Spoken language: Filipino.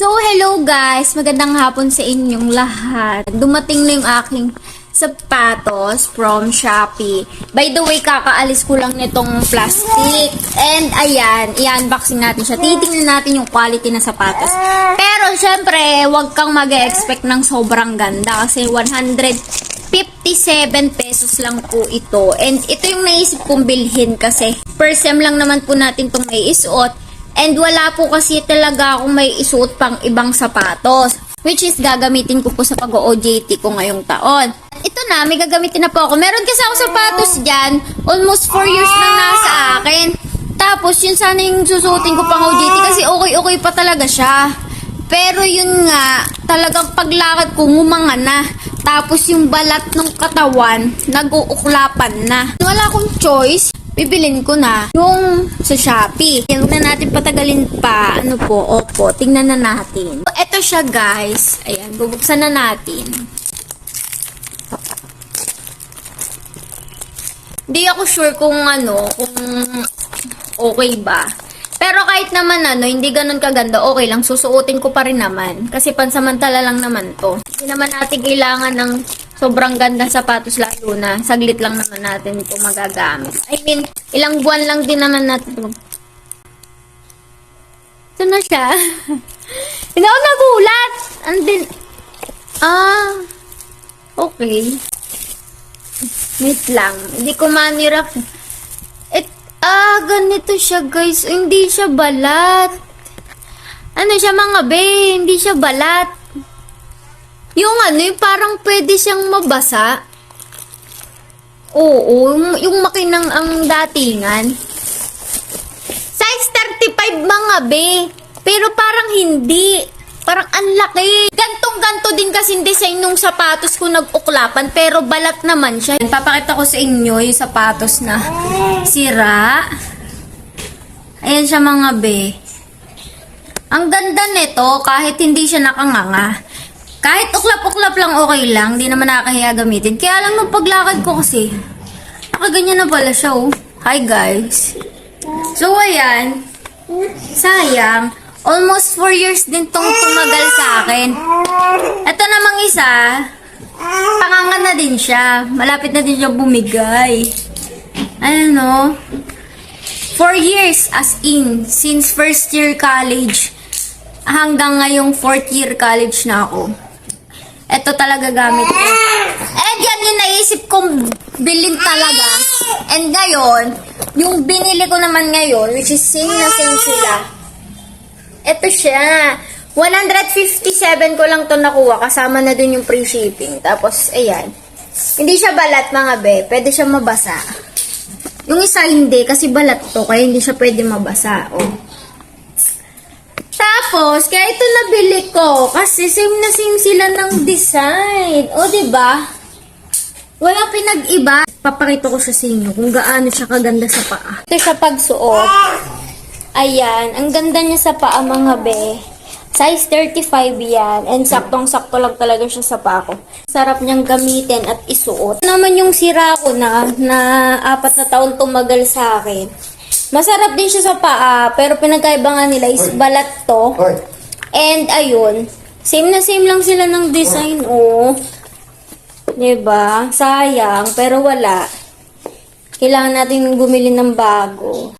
So, hello guys! Magandang hapon sa inyong lahat. Dumating na yung aking sapatos from Shopee. By the way, kakaalis ko lang nitong plastic. And ayan, i-unboxing natin siya. Titingnan natin yung quality ng sapatos. Pero, syempre, wag kang mag-expect ng sobrang ganda. Kasi 157 pesos lang po ito. And ito yung naisip kong bilhin kasi first sem lang naman po natin itong may isuot. And wala po kasi talaga akong may isuot pang ibang sapatos. Which is gagamitin ko po sa pag-OJT ko ngayong taon. Ito na, may gagamitin na po ako. Meron kasi ako sapatos dyan. Almost 4 years na nasa akin. Tapos yun sana yung susuotin ko pang OJT kasi okay pa talaga siya. Pero yun nga, talagang paglakad ko ngumanga na. Tapos yung balat ng katawan, nag-uuklapan na. Wala akong choice. Bibilin ko na yung sa Shopee. Huwag na natin patagalin pa. Ano po? Opo. Tingnan na natin. So, eto siya guys. Ayan. Bubuksan na natin. Hindi ako sure kung kung okay ba. Pero kahit naman hindi ganun kaganda, okay lang. Susuotin ko pa rin naman. Kasi pansamantala lang naman to. Hindi naman natin kailangan ng sobrang ganda sapatos, lalo na saglit lang naman natin ito magagamit. I mean, ilang buwan lang din naman natin ito. Ito na siya. Hindi ako nagulat. Andin. Okay. Wait lang. Hindi ko manira. Ganito siya guys. Hindi siya balat. Ano siya mga be? Hindi siya balat. Yung yung parang pwede siyang mabasa. Oo, yung makinang ang datingan. Size 35 mga be. Pero parang hindi. Parang ang laki. Gantong-ganto din kasi design nung sapatos ko nag-uklapan. Pero balat naman siya. Papakita ko sa inyo yung sapatos na sira. Ayan siya mga be. Ang ganda nito kahit hindi siya nakanganga. Kahit uklap-uklap lang okay lang, di naman nakakahiya gamitin. Kaya lang nung paglakad ko kasi, nakaganyan na pala siya oh. Hi guys. So ayan, sayang, almost 4 years din tong tumagal sa akin. Ito namang isa, panganga na din siya. Malapit na din siya bumigay. Ano? 4 years as in, since first year college, hanggang ngayong 4th year college na ako. Ito talaga gamit ko. And yan yung naisip kong bilhin talaga. And ngayon, yung binili ko naman ngayon, which is same na same sila. Ito siya. 157 ko lang to nakuha. Kasama na dun yung free shipping. Tapos, ayan. Hindi siya balat mga be. Pwede siya mabasa. Yung isa hindi, kasi balat to. Kaya hindi siya pwede mabasa. Oh. Tapos, kaya ito nabili ko kasi same na same sila ng design. O, diba? Wala pinag-iba. Papakita ko siya sa inyo kung gaano siya kaganda sa paa. Ito siya pagsuot. Ayan. Ang ganda niya sa paa, mga be. Size 35 yan. And saktong-sakto lang talaga siya sa paa ko. Sarap niyang gamitin at isuot. Ito naman yung sira ko na 4 na taon tumagal sa akin. Masarap din siya sa paa, pero pinagkaibangan nila is balat to. And ayun, same na same lang sila ng design, oh. Diba? Sayang, pero wala. Kailangan natin bumili ng bago.